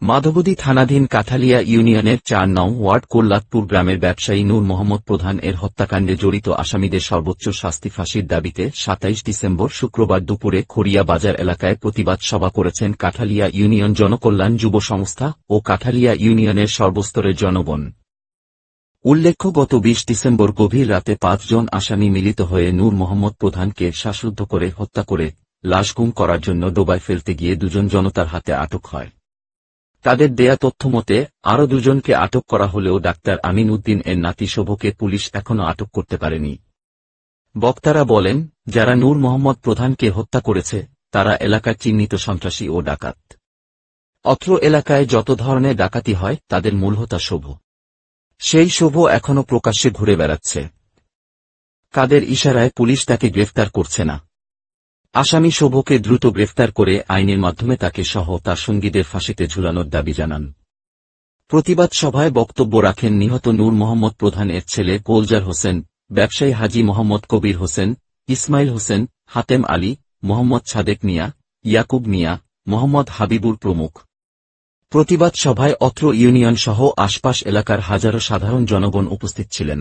মাধবদী থানাধীন কাঠালিয়া ইউনিয়নের ৪ নং ওয়ার্ড কোল্লাতপুর গ্রামের ব্যবসায়ী নূর মোহাম্মদ প্রধান এর হত্যাকাণ্ডে জড়িত আসামিদের সর্বোচ্চ শাস্তি ফাঁসির দাবিতে ২৭ ডিসেম্বর শুক্রবার দুপুরে খড়িয়া বাজার এলাকায় প্রতিবাদ সভা করেছেন কাঠালিয়া ইউনিয়ন জনকল্যাণ যুব সংস্থা ও কাঠালিয়া ইউনিয়নের সর্বস্তরের জনগণ। উল্লেখ্য, গত ২০ ডিসেম্বর গভীর রাতে ৫ জন আসামি মিলিত হয়ে নূর মোহাম্মদ প্রধানকে শ্বাসরুদ্ধ করে হত্যা করে লাশ গুম করার জন্য ডোবায় ফেলতে গিয়ে দুজন জনতার হাতে আটক হয়। তাদের দেয়া তথ্যমতে আরও দুজনকে আটক করা হলেও ডাক্তার আমিন উদ্দিন এর নাতি শুভকে পুলিশ এখনও আটক করতে পারেনি। বক্তারা বলেন, যারা নূর মোহাম্মদ প্রধানকে হত্যা করেছে তারা এলাকার চিহ্নিত সন্ত্রাসী ও ডাকাত। অত্র এলাকায় যত ধরনের ডাকাতি হয় তাদের মূল হোতা শুভ। সেই শুভ এখনও প্রকাশ্যে ঘুরে বেড়াচ্ছে। কাদের ইশারায় পুলিশ তাকে গ্রেফতার করছে না? আসামি শুভকে দ্রুত গ্রেফতার করে আইনের মাধ্যমে তাকে সহ তার সঙ্গীদের ফাঁসিতে ঝুলানোর দাবি জানান। প্রতিবাদ সভায় বক্তব্য রাখেন নিহত নূর মোহাম্মদ প্রধানের ছেলে গোলজার হোসেন, ব্যবসায়ী হাজী মোহাম্মদ কবির হোসেন, ইসমাইল হোসেন, হাতেম আলী, মোহাম্মদ সাদেক মিয়া, ইয়াকুব মিয়া, মোহাম্মদ হাবিবুর প্রমুখ। প্রতিবাদ সভায় অত্র ইউনিয়ন সহ আশপাশ এলাকার হাজারো সাধারণ জনগণ উপস্থিত ছিলেন।